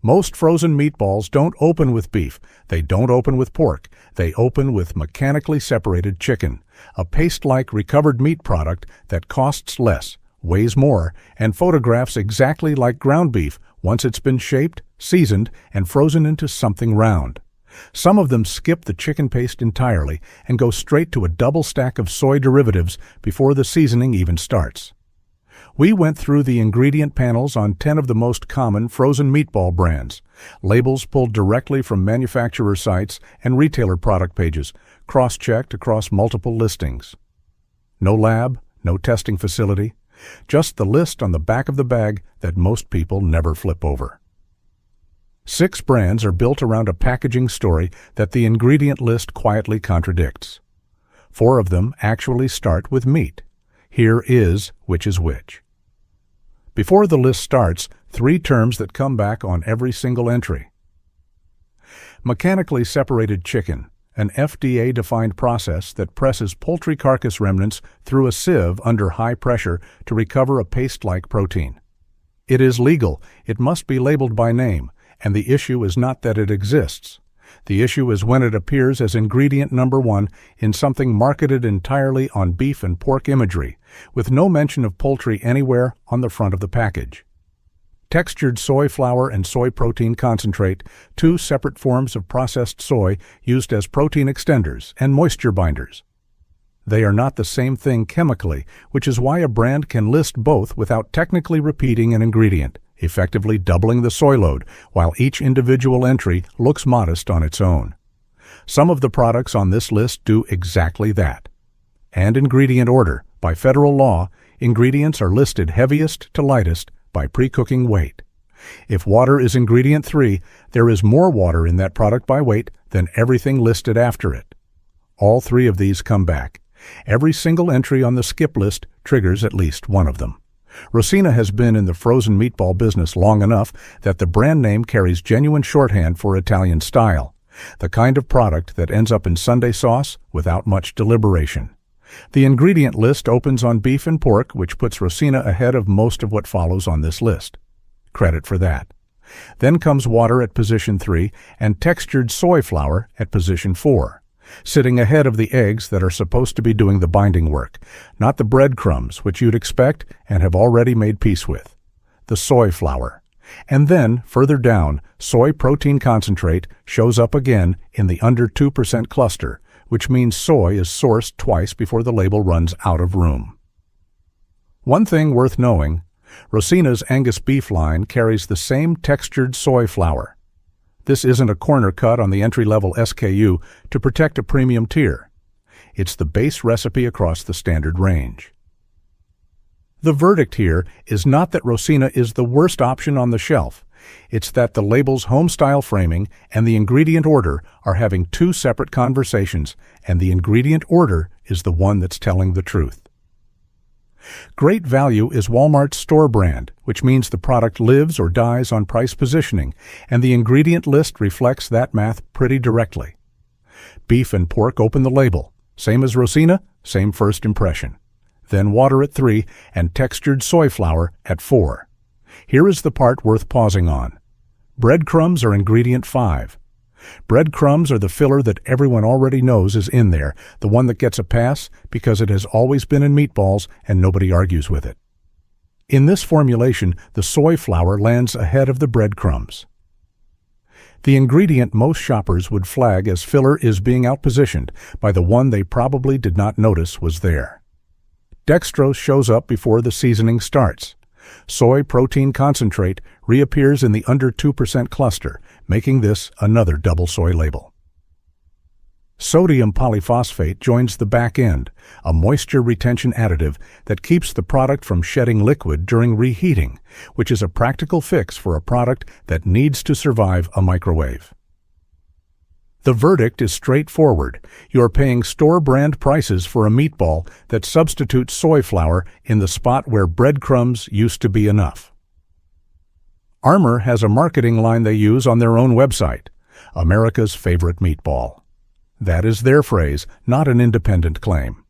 Most frozen meatballs don't open with beef, they don't open with pork, they open with mechanically separated chicken, a paste-like recovered meat product that costs less, weighs more, and photographs exactly like ground beef once it's been shaped, seasoned, and frozen into something round. Some of them skip the chicken paste entirely and go straight to a double stack of soy derivatives before the seasoning even starts. We went through the ingredient panels on 10 of the most common frozen meatball brands, labels pulled directly from manufacturer sites and retailer product pages, cross-checked across multiple listings. No lab, no testing facility, just the list on the back of the bag that most people never flip over. 6 brands are built around a packaging story that the ingredient list quietly contradicts. 4 of them actually start with meat. Here is which is which. Before the list starts, 3 terms that come back on every single entry. Mechanically separated chicken, an FDA-defined process that presses poultry carcass remnants through a sieve under high pressure to recover a paste-like protein. It is legal, it must be labeled by name, and the issue is not that it exists. The issue is when it appears as ingredient number 1 in something marketed entirely on beef and pork imagery, with no mention of poultry anywhere on the front of the package. Textured soy flour and soy protein concentrate, 2 separate forms of processed soy used as protein extenders and moisture binders. They are not the same thing chemically, which is why a brand can list both without technically repeating an ingredient, effectively doubling the soy load, while each individual entry looks modest on its own. Some of the products on this list do exactly that. And ingredient order. By federal law, ingredients are listed heaviest to lightest by pre-cooking weight. If water is ingredient 3, there is more water in that product by weight than everything listed after it. All 3 of these come back. Every single entry on the skip list triggers at least one of them. Rosina has been in the frozen meatball business long enough that the brand name carries genuine shorthand for Italian style, the kind of product that ends up in Sunday sauce without much deliberation. The ingredient list opens on beef and pork, which puts Rosina ahead of most of what follows on this list. Credit for that. Then comes water at position 3 and textured soy flour at position 4. Sitting ahead of the eggs that are supposed to be doing the binding work, not the breadcrumbs, which you'd expect and have already made peace with. The soy flour. And then, further down, soy protein concentrate shows up again in the under 2% cluster, which means soy is sourced twice before the label runs out of room. One thing worth knowing, Rosina's Angus beef line carries the same textured soy flour. This isn't a corner cut on the entry-level SKU to protect a premium tier. It's the base recipe across the standard range. The verdict here is not that Rosina is the worst option on the shelf. It's that the label's home-style framing and the ingredient order are having 2 separate conversations, and the ingredient order is the one that's telling the truth. Great Value is Walmart's store brand, which means the product lives or dies on price positioning, and the ingredient list reflects that math pretty directly. Beef and pork open the label. Same as Rosina, same first impression. Then water at 3 and textured soy flour at 4. Here is the part worth pausing on. Breadcrumbs are ingredient 5. Breadcrumbs are the filler that everyone already knows is in there, the one that gets a pass because it has always been in meatballs and nobody argues with it. In this formulation, the soy flour lands ahead of the breadcrumbs. The ingredient most shoppers would flag as filler is being outpositioned by the one they probably did not notice was there. Dextrose shows up before the seasoning starts. Soy protein concentrate reappears in the under 2% cluster, making this another double soy label. Sodium polyphosphate joins the back end, a moisture retention additive that keeps the product from shedding liquid during reheating, which is a practical fix for a product that needs to survive a microwave. The verdict is straightforward. You're paying store-brand prices for a meatball that substitutes soy flour in the spot where breadcrumbs used to be enough. Armour has a marketing line they use on their own website, America's favorite meatball. That is their phrase, not an independent claim.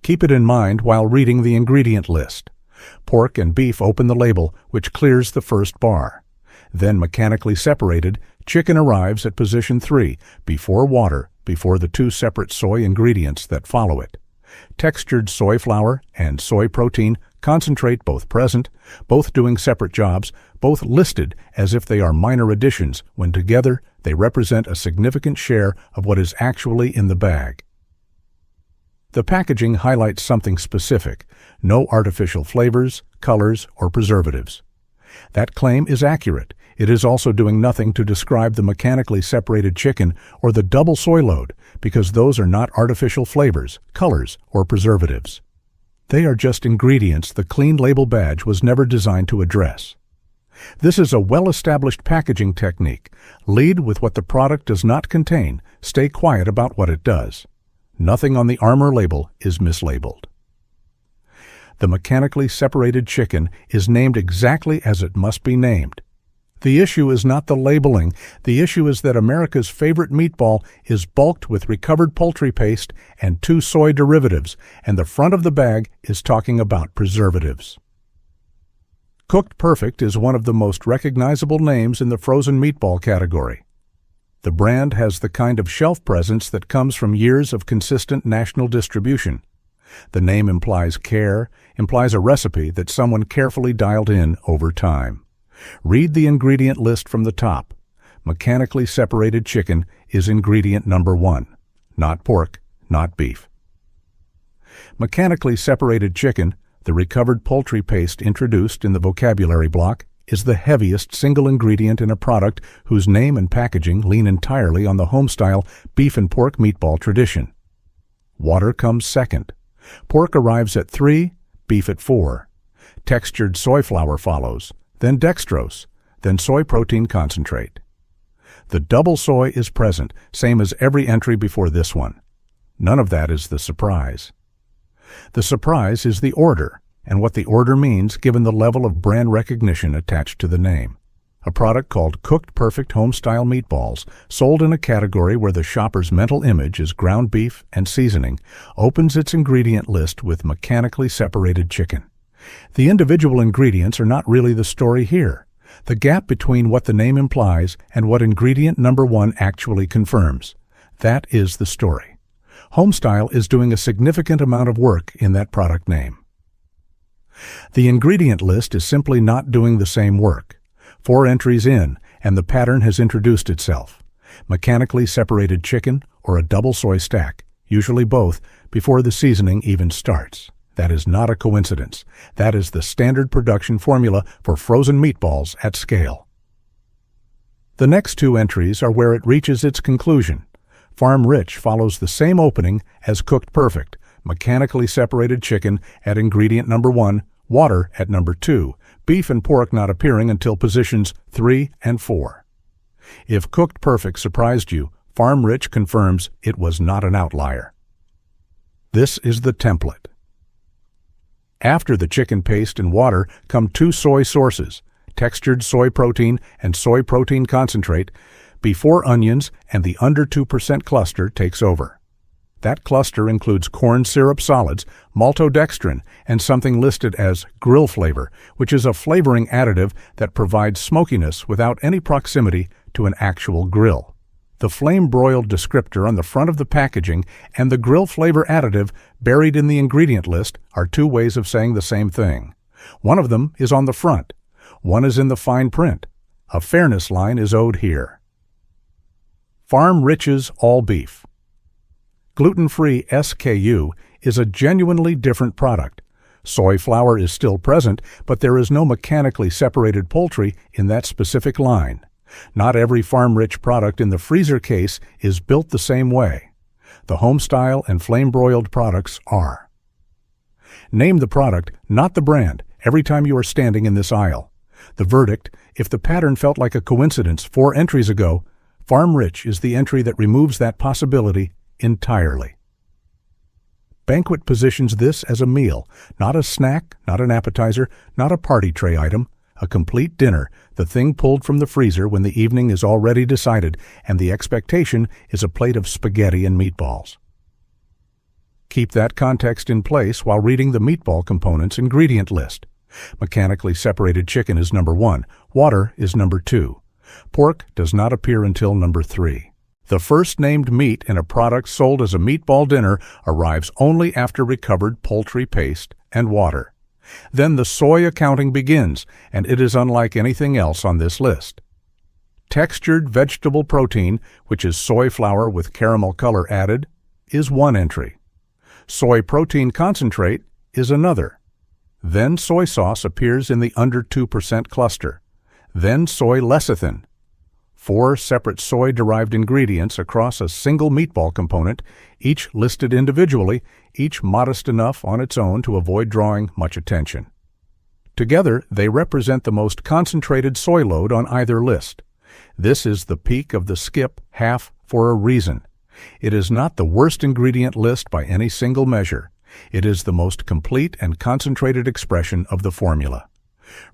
Keep it in mind while reading the ingredient list. Pork and beef open the label, which clears the first bar. Then mechanically separated, chicken arrives at position 3, before water, before the two separate soy ingredients that follow it. Textured soy flour and soy protein concentrate both present, both doing separate jobs, both listed as if they are minor additions when together they represent a significant share of what is actually in the bag. The packaging highlights something specific: no artificial flavors, colors, or preservatives. That claim is accurate. It is also doing nothing to describe the mechanically separated chicken or the double soy load, because those are not artificial flavors, colors, or preservatives. They are just ingredients the clean label badge was never designed to address. This is a well-established packaging technique. Lead with what the product does not contain. Stay quiet about what it does. Nothing on the Armour label is mislabeled. The mechanically separated chicken is named exactly as it must be named. The issue is not the labeling. The issue is that America's favorite meatball is bulked with recovered poultry paste and 2 soy derivatives, and the front of the bag is talking about preservatives. Cooked Perfect is one of the most recognizable names in the frozen meatball category. The brand has the kind of shelf presence that comes from years of consistent national distribution. The name implies care, implies a recipe that someone carefully dialed in over time. Read the ingredient list from the top. Mechanically separated chicken is ingredient number 1. Not pork, not beef. Mechanically separated chicken, the recovered poultry paste introduced in the vocabulary block, is the heaviest single ingredient in a product whose name and packaging lean entirely on the home-style beef and pork meatball tradition. Water comes second. Pork arrives at 3, beef at 4. Textured soy flour follows, then dextrose, then soy protein concentrate. The double soy is present, same as every entry before this one. None of that is the surprise. The surprise is the order, and what the order means given the level of brand recognition attached to the name. A product called Cooked Perfect Home-Style Meatballs, sold in a category where the shopper's mental image is ground beef and seasoning, opens its ingredient list with mechanically separated chicken. The individual ingredients are not really the story here. The gap between what the name implies and what ingredient number 1 actually confirms. That is the story. Homestyle is doing a significant amount of work in that product name. The ingredient list is simply not doing the same work. 4 entries in, and the pattern has introduced itself. Mechanically separated chicken or a double soy stack, usually both, before the seasoning even starts. That is not a coincidence. That is the standard production formula for frozen meatballs at scale. The next 2 entries are where it reaches its conclusion. Farm Rich follows the same opening as Cooked Perfect, mechanically separated chicken at ingredient number 1, water at number 2, beef and pork not appearing until positions 3 and 4. If Cooked Perfect surprised you, Farm Rich confirms it was not an outlier. This is the template. After the chicken paste and water come 2 soy sources, textured soy protein and soy protein concentrate, before onions and the under 2% cluster takes over. That cluster includes corn syrup solids, maltodextrin, and something listed as grill flavor, which is a flavoring additive that provides smokiness without any proximity to an actual grill. The flame-broiled descriptor on the front of the packaging and the grill flavor additive buried in the ingredient list are 2 ways of saying the same thing. One of them is on the front. One is in the fine print. A fairness line is owed here. Farm Rich's All Beef. Gluten-free SKU is a genuinely different product. Soy flour is still present, but there is no mechanically separated poultry in that specific line. Not every Farm Rich product in the freezer case is built the same way. The home-style and flame-broiled products are. Name the product, not the brand, every time you are standing in this aisle. The verdict, if the pattern felt like a coincidence 4 entries ago, Farm Rich is the entry that removes that possibility entirely. Banquet positions this as a meal, not a snack, not an appetizer, not a party tray item, a complete dinner, the thing pulled from the freezer when the evening is already decided and the expectation is a plate of spaghetti and meatballs. Keep that context in place while reading the meatball components ingredient list. Mechanically separated chicken is number 1. Water is number 2. Pork does not appear until number 3. The first named meat in a product sold as a meatball dinner arrives only after recovered poultry paste and water. Then the soy accounting begins, and it is unlike anything else on this list. Textured vegetable protein, which is soy flour with caramel color added, is one entry. Soy protein concentrate is another. Then soy sauce appears in the under 2% cluster. Then soy lecithin. 4 separate soy-derived ingredients across a single meatball component, each listed individually, each modest enough on its own to avoid drawing much attention. Together, they represent the most concentrated soy load on either list. This is the peak of the skip half for a reason. It is not the worst ingredient list by any single measure. It is the most complete and concentrated expression of the formula.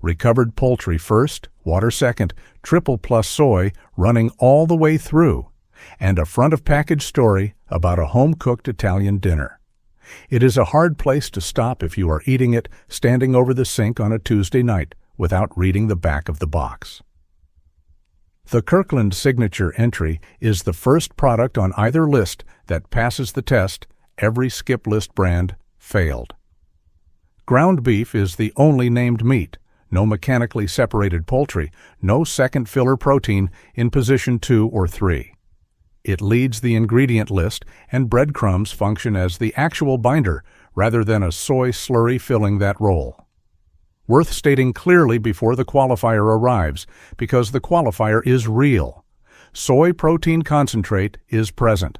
Recovered poultry first, water second, triple plus soy running all the way through, and a front-of-package story about a home-cooked Italian dinner. It is a hard place to stop if you are eating it standing over the sink on a Tuesday night without reading the back of the box. The Kirkland Signature entry is the first product on either list that passes the test. Every skip list brand failed. Ground beef is the only named meat. No mechanically separated poultry, no second filler protein in position 2 or 3. It leads the ingredient list, and breadcrumbs function as the actual binder rather than a soy slurry filling that role. Worth stating clearly before the qualifier arrives, because the qualifier is real. Soy protein concentrate is present.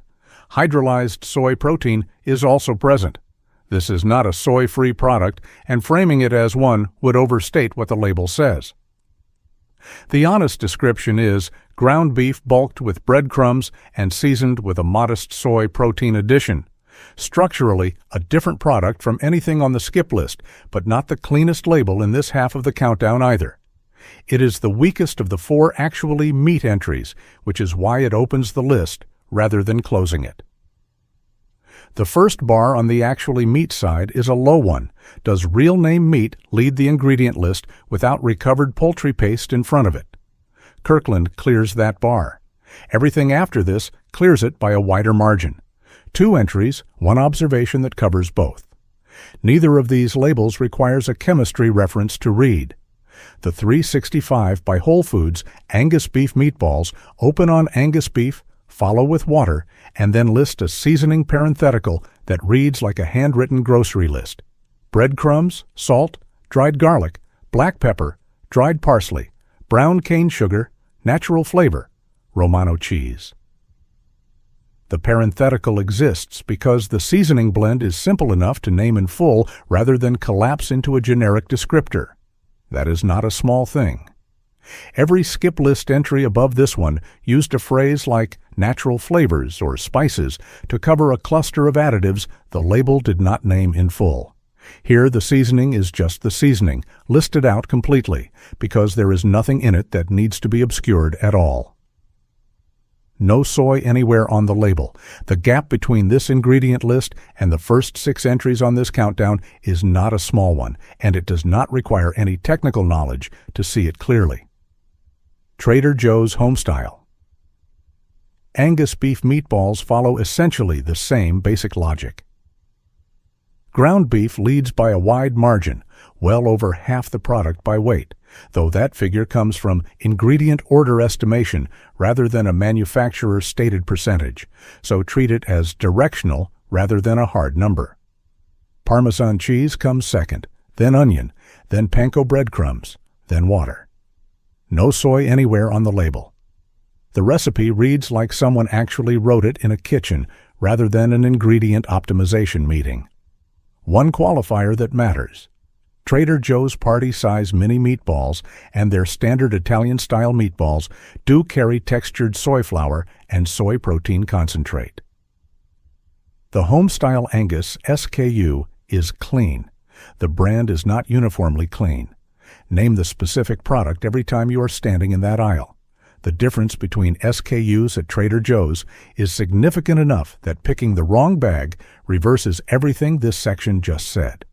Hydrolyzed soy protein is also present. This is not a soy-free product, and framing it as one would overstate what the label says. The honest description is ground beef bulked with breadcrumbs and seasoned with a modest soy protein addition. Structurally, a different product from anything on the skip list, but not the cleanest label in this half of the countdown either. It is the weakest of the 4 actually meat entries, which is why it opens the list rather than closing it. The first bar on the actually meat side is a low one. Does real name meat lead the ingredient list without recovered poultry paste in front of it? Kirkland clears that bar. Everything after this clears it by a wider margin. 2 entries, 1 observation that covers both. Neither of these labels requires a chemistry reference to read. The 365 by Whole Foods Angus beef meatballs open on Angus beef, follow with water, and then list a seasoning parenthetical that reads like a handwritten grocery list. Breadcrumbs, salt, dried garlic, black pepper, dried parsley, brown cane sugar, natural flavor, Romano cheese. The parenthetical exists because the seasoning blend is simple enough to name in full rather than collapse into a generic descriptor. That is not a small thing. Every skip list entry above this one used a phrase like natural flavors or spices to cover a cluster of additives the label did not name in full. Here the seasoning is just the seasoning, listed out completely, because there is nothing in it that needs to be obscured at all. No soy anywhere on the label. The gap between this ingredient list and the first 6 entries on this countdown is not a small one, and it does not require any technical knowledge to see it clearly. Trader Joe's Homestyle. Angus beef meatballs follow essentially the same basic logic. Ground beef leads by a wide margin, well over half the product by weight, though that figure comes from ingredient order estimation rather than a manufacturer's stated percentage, so treat it as directional rather than a hard number. Parmesan cheese comes second, then onion, then panko breadcrumbs, then water. No soy anywhere on the label. The recipe reads like someone actually wrote it in a kitchen rather than an ingredient optimization meeting. One qualifier that matters. Trader Joe's party-size mini meatballs and their standard Italian-style meatballs do carry textured soy flour and soy protein concentrate. The Homestyle Angus SKU is clean. The brand is not uniformly clean. Name the specific product every time you are standing in that aisle. The difference between SKUs at Trader Joe's is significant enough that picking the wrong bag reverses everything this section just said.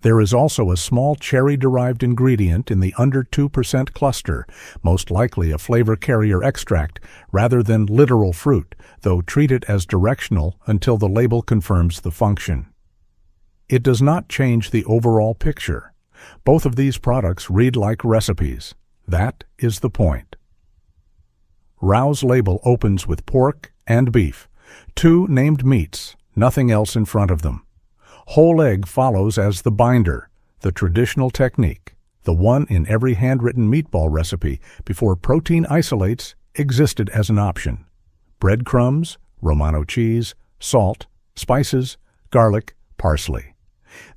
There is also a small cherry-derived ingredient in the under 2% cluster, most likely a flavor carrier extract rather than literal fruit, though treat it as directional until the label confirms the function. It does not change the overall picture. Both of these products read like recipes. That is the point. Rao's label opens with pork and beef, two named meats, nothing else in front of them. Whole egg follows as the binder, the traditional technique, the one in every handwritten meatball recipe before protein isolates existed as an option. Breadcrumbs, Romano cheese, salt, spices, garlic, parsley.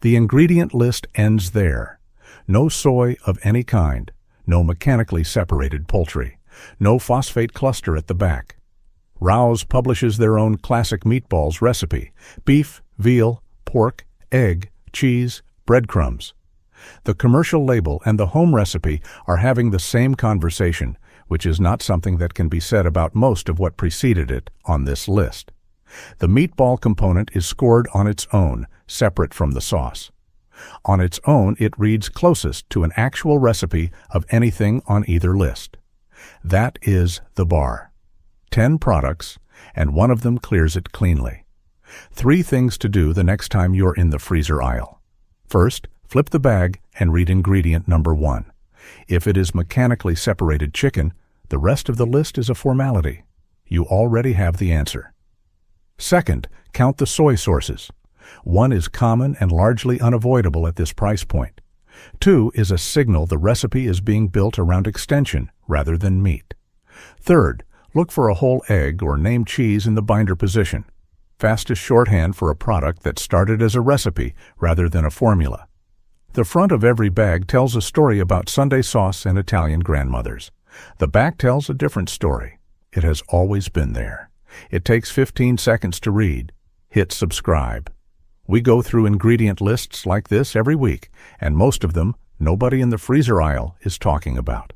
The ingredient list ends there. No soy of any kind, no mechanically separated poultry, no phosphate cluster at the back. Rao's publishes their own classic meatballs recipe: beef, veal, pork, egg, cheese, breadcrumbs. The commercial label and the home recipe are having the same conversation, which is not something that can be said about most of what preceded it on this list. The meatball component is scored on its own, separate from the sauce. On its own, it reads closest to an actual recipe of anything on either list. That is the bar. 10 products, and one of them clears it cleanly. 3 things to do the next time you're in the freezer aisle. First, flip the bag and read ingredient number 1. If it is mechanically separated chicken, the rest of the list is a formality. You already have the answer. Second, count the soy sources. 1 is common and largely unavoidable at this price point. 2 is a signal the recipe is being built around extension rather than meat. Third, look for a whole egg or named cheese in the binder position. Fastest shorthand for a product that started as a recipe rather than a formula. The front of every bag tells a story about Sunday sauce and Italian grandmothers. The back tells a different story. It has always been there. It takes 15 seconds to read. Hit subscribe. We go through ingredient lists like this every week, and most of them nobody in the freezer aisle is talking about.